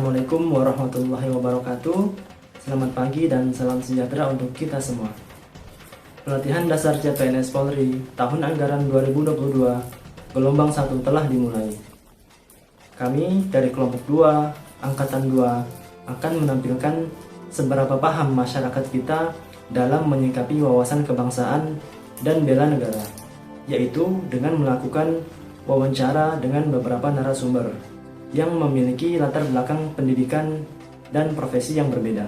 Assalamualaikum warahmatullahi wabarakatuh. Selamat pagi dan salam sejahtera untuk kita semua. Pelatihan dasar CPNS Polri tahun anggaran 2022 gelombang 1 telah dimulai. Kami dari kelompok 2, angkatan 2 akan menampilkan seberapa paham masyarakat kita dalam menyikapi wawasan kebangsaan dan bela negara, yaitu dengan melakukan wawancara dengan beberapa narasumber yang memiliki latar belakang pendidikan dan profesi yang berbeda.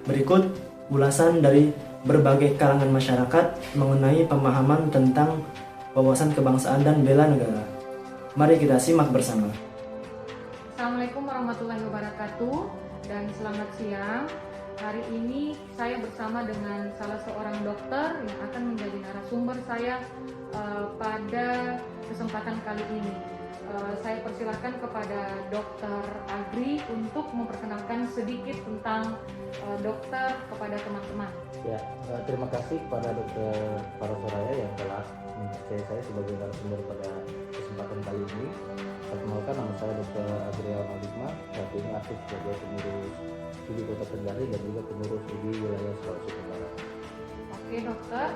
Berikut ulasan dari berbagai kalangan masyarakat mengenai pemahaman tentang wawasan kebangsaan dan bela negara. Mari kita simak bersama. Assalamualaikum warahmatullahi wabarakatuh dan selamat siang. Hari ini saya bersama dengan salah seorang dokter yang akan menjadi narasumber saya pada kesempatan kali ini. Saya persilakan kepada Dr. Agri untuk memperkenalkan sedikit tentang dokter kepada teman-teman. Ya, terima kasih kepada Dr. Parasoraya yang telah mempercayai saya sebagai narasumber pada kesempatan kali ini. Saya kenalkan, nama saya Dr. Adrian Alisma. Saat ini aktif sebagai pengurus studi Kota Kendari dan juga pengurus studi wilayah Sulawesi Tenggara. Oke dokter,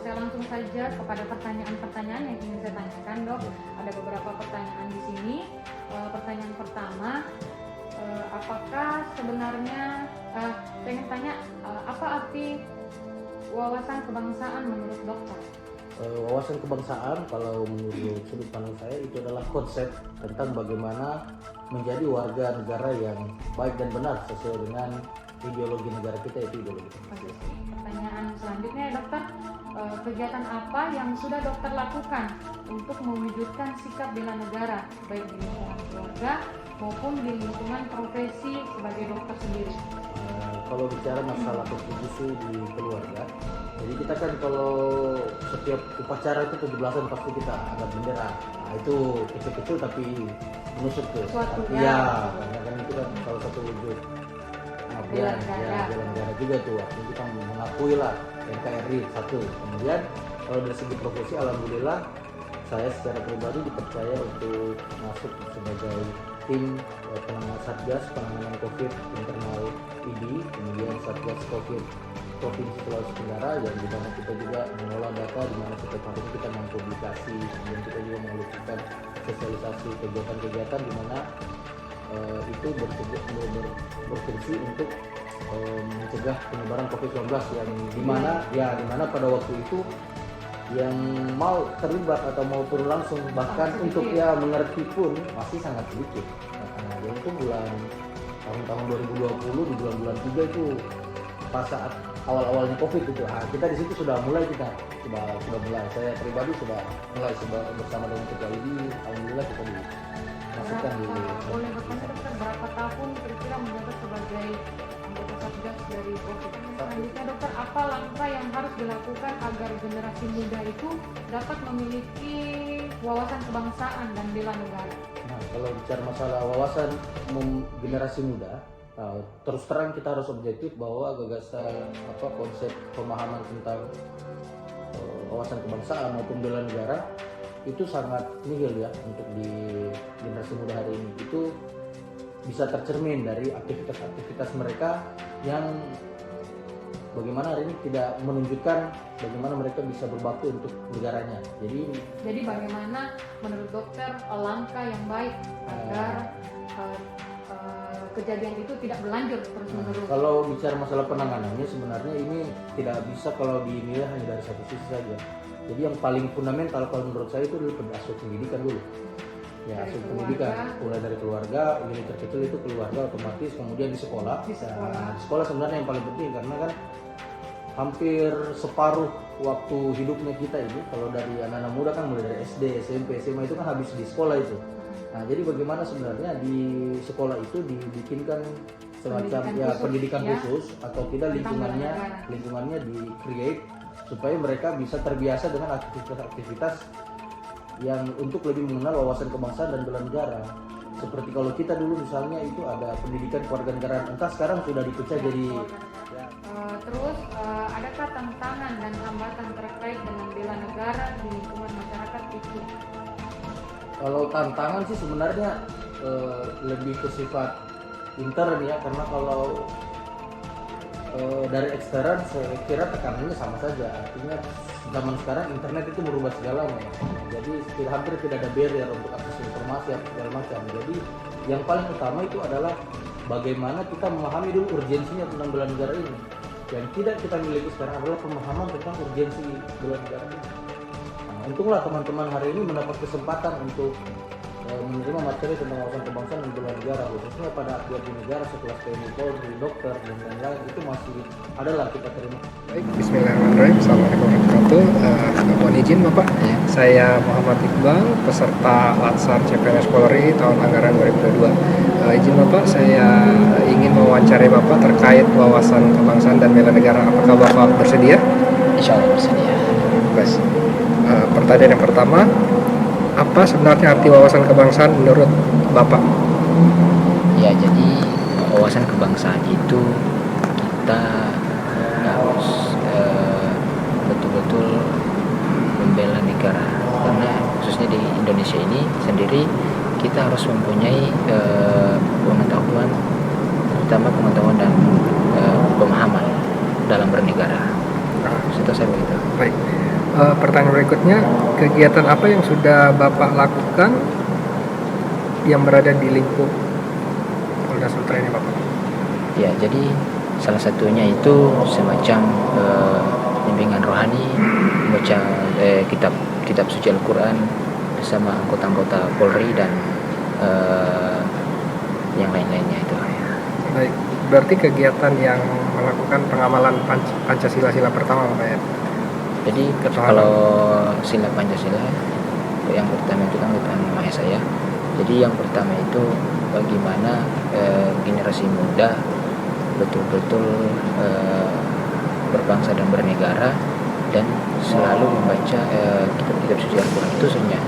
saya langsung saja kepada pertanyaan-pertanyaan yang ingin saya tanyakan, dok. Ada beberapa pertanyaan di sini. Pertanyaan pertama, apakah sebenarnya saya ingin tanya apa arti wawasan kebangsaan menurut dokter? Wawasan kebangsaan kalau menurut sudut pandang saya itu adalah konsep tentang bagaimana menjadi warga negara yang baik dan benar sesuai dengan ideologi negara kita, yaitu ideologi Pancasila. Pertanyaan selanjutnya ya dokter, kegiatan apa yang sudah dokter lakukan untuk mewujudkan sikap bela negara baik di lingkungan keluarga maupun di lingkungan profesi sebagai dokter sendiri? Kalau bicara masalah kontribusi di keluarga, jadi kita kan kalau setiap upacara itu 17-an pasti kita angkat bendera. Nah, itu kecil-kecil tapi menusuk tuh. Iya, karena kan itu kan salah satu wujud pengabdian, ya bela negara juga tuh. Artinya kita mengakui lah NKRI satu. Kemudian kalau dari segi profesi, alhamdulillah saya secara pribadi dipercaya untuk masuk sebagai tim penanganan Satgas penanganan COVID internal ID, kemudian Satgas COVID Provinsi Sulawesi Tenggara, yang di mana kita juga mengolah data, di mana setiap hari ini kita mempublikasi, kemudian kita juga melakukan sosialisasi kegiatan-kegiatan di mana itu berfungsi untuk mencegah penyebaran COVID-19 yang dimana pada waktu itu yang mau terlibat atau mau turun langsung bahkan untuk mengerti pun masih sangat sedikit. Nah, jadi itu tahun 2020 di bulan 3 itu pas saat awal-awalnya COVID itu, kita di situ sudah mulai saya pribadi sudah mulai bersama dengan ketua ID, alhamdulillah kita dimasukkan di. Boleh bertanya dokter, berapa tahun kira-kira menjabat sebagai anggota Satgas dari COVID? Selanjutnya dokter, apa langkah yang harus dilakukan agar generasi muda itu dapat memiliki wawasan kebangsaan dan bela negara? Nah, kalau bicara masalah wawasan generasi muda, terus terang kita harus objektif bahwa gagasan konsep pemahaman tentang wawasan kebangsaan maupun bela negara itu sangat nihil ya untuk di generasi muda hari ini. Itu bisa tercermin dari aktivitas-aktivitas mereka yang bagaimana hari ini tidak menunjukkan bagaimana mereka bisa berbakti untuk negaranya. Jadi bagaimana menurut dokter langkah yang baik agar kejadian itu tidak berlanjut terus-menerus? Kalau bicara masalah penanganannya, sebenarnya ini tidak bisa kalau dinilai hanya dari satu sisi saja. Jadi yang paling fundamental kalau menurut saya itu adalah aspek pendidikan dulu. Ya, aspek pendidikan mulai dari keluarga, unit terkecil itu keluarga otomatis, kemudian di sekolah. Di sekolah sebenarnya yang paling penting, karena kan hampir separuh waktu hidupnya kita ini kalau dari anak-anak muda kan mulai dari SD, SMP, SMA itu kan habis di sekolah itu. Nah, jadi bagaimana sebenarnya di sekolah itu dibikinkan semacam pendidikan khusus atau tidak lingkungannya di create supaya mereka bisa terbiasa dengan aktivitas-aktivitas yang untuk lebih mengenal wawasan kebangsaan dan bela negara. Seperti kalau kita dulu misalnya itu ada pendidikan kewarganegaraan, entah sekarang sudah dipecah jadi. Terus adakah tantangan dan hambatan terkait dengan bela negara di lingkungan masyarakat itu? Kalau tantangan sih sebenarnya lebih ke sifat intern ya, karena kalau dari eksternal saya kira tekanannya sama saja. Artinya zaman sekarang internet itu merubah segalanya. Jadi hampir tidak ada barrier untuk akses informasi atau segala macam. Jadi yang paling utama itu adalah bagaimana kita memahami dulu urgensinya tentang bela negara ini. Yang tidak kita miliki sekarang adalah pemahaman tentang urgensi bela negara ini. Nah, untunglah teman-teman hari ini mendapat kesempatan untuk menerima materi tentang wawasan kebangsaan dan bela negara, khususnya pada abdi negara sekelas TNI, Polri, dokter, dan lain-lain. Itu masih adalah kita terima. Baik, bismillahirrahmanirrahim. Assalamualaikum warahmatullahi wabarakatuh. Mohon izin Bapak, saya Muhammad Iqbal, peserta Latsar CPNS Polri tahun anggaran 2022. Izin Bapak, saya ingin mewawancarai Bapak terkait wawasan kebangsaan dan bela negara. Apakah Bapak bersedia? Insya Allah bersedia. Baik. Pertanyaan yang pertama, apa sebenarnya arti wawasan kebangsaan menurut Bapak? Ya, jadi wawasan kebangsaan itu kita harus betul-betul membela negara, karena khususnya di Indonesia ini sendiri kita harus mempunyai pengetahuan, terutama pengetahuan dan pemahaman dalam bernegara. Setahu saya begitu. Baik. Pertanyaan berikutnya, kegiatan apa yang sudah Bapak lakukan yang berada di lingkup Polda Sultra ini, Bapak? Ya, jadi salah satunya itu semacam bimbingan rohani, membaca kitab suci Al-Quran bersama anggota-anggota Polri dan yang lain-lainnya itu. Baik, berarti kegiatan yang melakukan pengamalan Pancasila pertama, Bapak ya? Jadi kalau sila Pancasila yang pertama itu kan Tuhan Maha Esa ya. Jadi yang pertama itu bagaimana generasi muda betul-betul berbangsa dan bernegara dan selalu membaca kitab-kitab suci Al-Quran itu sebenarnya.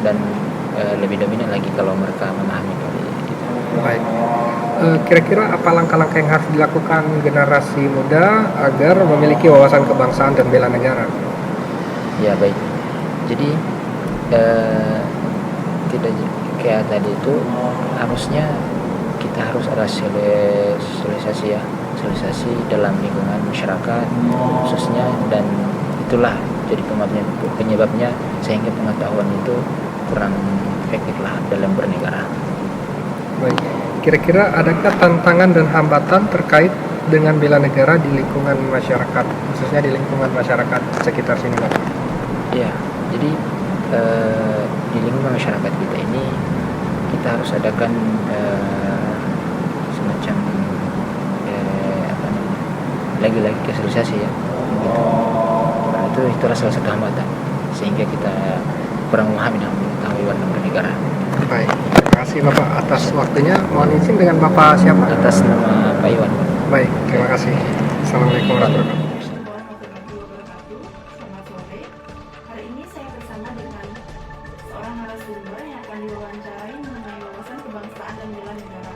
Dan lebih dominan lagi kalau mereka memahami kali gitu. Baik. Kira-kira apa langkah-langkah yang harus dilakukan generasi muda agar memiliki wawasan kebangsaan dan bela negara? Ya baik. Jadi tidak kayak tadi itu harusnya kita harus ada sosialisasi ya, sosialisasi dalam lingkungan masyarakat khususnya, dan itulah jadi penyebabnya sehingga pengetahuan itu kurang efektif lah dalam bernegara. Baik. Kira-kira adakah tantangan dan hambatan terkait dengan bela negara di lingkungan masyarakat, khususnya di lingkungan masyarakat sekitar sini, Bapak? Iya, jadi di lingkungan masyarakat kita ini kita harus adakan semacam lagi-lagi sosialisasi ya. Gitu. Nah, itulah salah satu hambatan sehingga kita kurang memahami dan mengetahui warna bernegara. Baik, terima kasih Bapak atas waktunya. Mohon izin dengan Bapak siapa? Atas nama Pak Iwan. Baik, terima kasih. Assalamualaikum warahmatullahi wabarakatuh. Warahmatullahi wabarakatuh. Selamat sore. Hari ini saya bersama dengan seorang narasumber yang akan diwawancarai mengenai wawasan kebangsaan dan bela negara.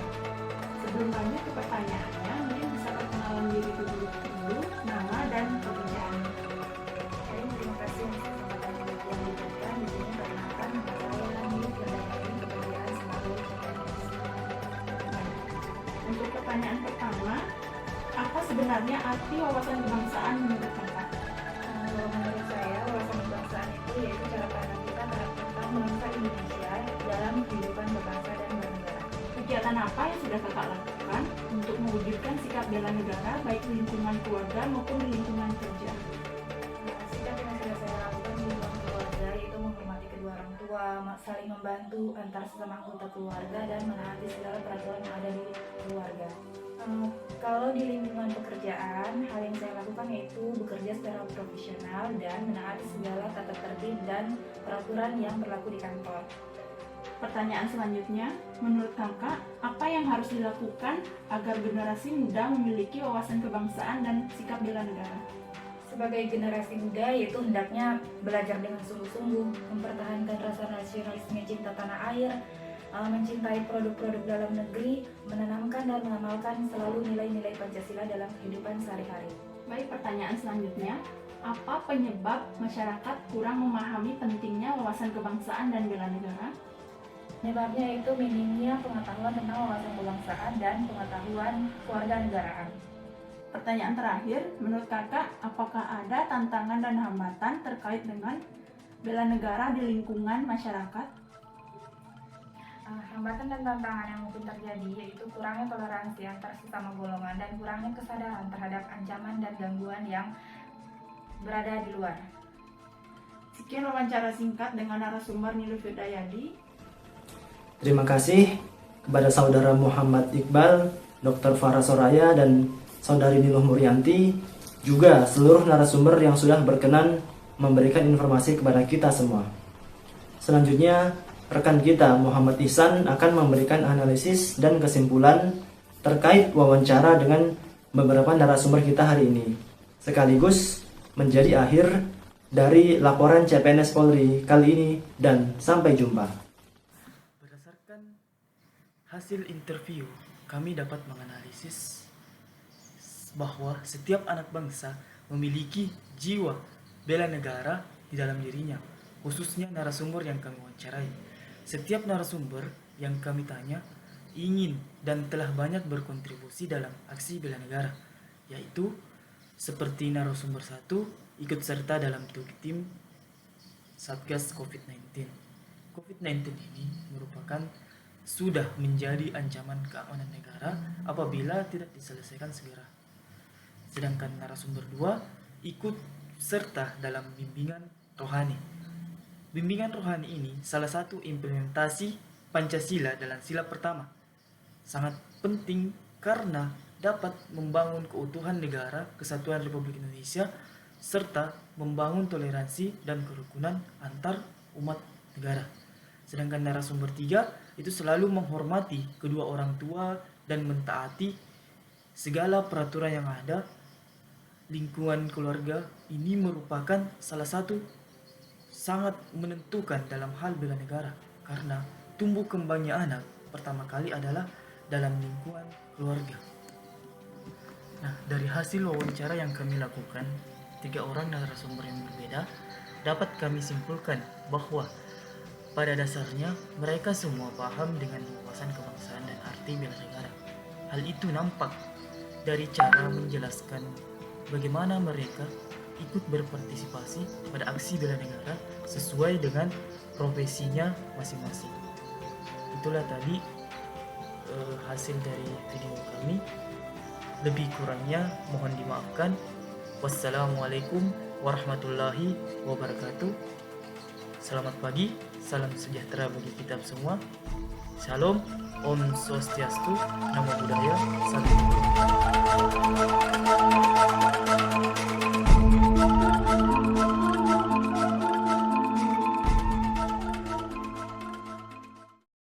Sebelum lanjut ke pertanyaannya, mungkin bisa perkenalan diri dulu, nama dan pekerjaan. Terima kasih atas kesempatan yang diberikan. Di sini perkenalkan saya Nani mendampingi pekerjaan sebagai CPNS. Untuk pertanyaan pertama, apa sebenarnya arti wawasan kebangsaan menurut Bapak? Menurut saya, wawasan kebangsaan itu yaitu cara pandang kita terhadap tentang bangsa Indonesia dalam kehidupan berbangsa dan bernegara. Kegiatan apa yang sudah Kakak lakukan untuk mewujudkan sikap bela negara baik di lingkungan keluarga maupun di lingkungan kerja? Sikap yang sudah saya lakukan di lingkungan keluarga yaitu menghormati kedua orang tua, saling membantu antar sesama anggota keluarga, dan menaati segala peraturan yang ada di keluarga. Kalau di lingkungan pekerjaan, hal yang saya lakukan yaitu bekerja secara profesional dan menaati segala tata tertib dan peraturan yang berlaku di kantor. Pertanyaan selanjutnya, menurut Kakak, apa yang harus dilakukan agar generasi muda memiliki wawasan kebangsaan dan sikap bela negara? Sebagai generasi muda, yaitu hendaknya belajar dengan sungguh-sungguh, mempertahankan rasa nasionalisme cinta tanah air, mencintai produk-produk dalam negeri, menanamkan dan mengamalkan selalu nilai-nilai Pancasila dalam kehidupan sehari-hari. Baik, pertanyaan selanjutnya, apa penyebab masyarakat kurang memahami pentingnya wawasan kebangsaan dan bela negara? Penyebabnya yaitu minimnya pengetahuan tentang wawasan kebangsaan dan pengetahuan kewarganegaraan. Pertanyaan terakhir, menurut kakak, apakah ada tantangan dan hambatan terkait dengan bela negara di lingkungan masyarakat? Hambatan dan tantangan yang mungkin terjadi yaitu kurangnya toleransi antar sesama golongan dan kurangnya kesadaran terhadap ancaman dan gangguan yang berada di luar. Sekian wawancara singkat dengan narasumber Nilu Firdayadi. Terima kasih kepada Saudara Muhammad Iqbal, Dr. Farah Soraya, dan Saudari Niluh Murianti, juga seluruh narasumber yang sudah berkenan memberikan informasi kepada kita semua. Selanjutnya, rekan kita Muhammad Ihsan akan memberikan analisis dan kesimpulan terkait wawancara dengan beberapa narasumber kita hari ini, sekaligus menjadi akhir dari laporan CPNS Polri kali ini, dan sampai jumpa. Berdasarkan hasil interview, kami dapat menganalisis bahwa setiap anak bangsa memiliki jiwa bela negara di dalam dirinya, khususnya narasumber yang kami wawancarai. Setiap narasumber yang kami tanya ingin dan telah banyak berkontribusi dalam aksi bela negara, yaitu seperti narasumber 1 ikut serta dalam tim Satgas COVID-19. COVID-19 ini merupakan sudah menjadi ancaman keamanan negara apabila tidak diselesaikan segera. Sedangkan narasumber 2 ikut serta dalam bimbingan rohani. Bimbingan rohani ini salah satu implementasi Pancasila dalam sila pertama. Sangat penting karena dapat membangun keutuhan negara kesatuan Republik Indonesia serta membangun toleransi dan kerukunan antar umat negara. Sedangkan narasumber 3 itu selalu menghormati kedua orang tua dan mentaati segala peraturan yang ada. Lingkungan keluarga ini merupakan salah satu sangat menentukan dalam hal bela negara, karena tumbuh kembangnya anak pertama kali adalah dalam lingkungan keluarga. Nah, dari hasil wawancara yang kami lakukan, 3 orang narasumber yang berbeda, dapat kami simpulkan bahwa pada dasarnya mereka semua paham dengan wawasan kebangsaan dan arti bela negara. Hal itu nampak dari cara menjelaskan bagaimana mereka ikut berpartisipasi pada aksi bela negara sesuai dengan profesinya masing-masing. Itulah tadi hasil dari video kami. Lebih kurangnya mohon dimaafkan. Wassalamualaikum warahmatullahi wabarakatuh. Selamat pagi, salam sejahtera bagi kita semua. Shalom, Om Swastiastu, Namo Buddhaya, Salam.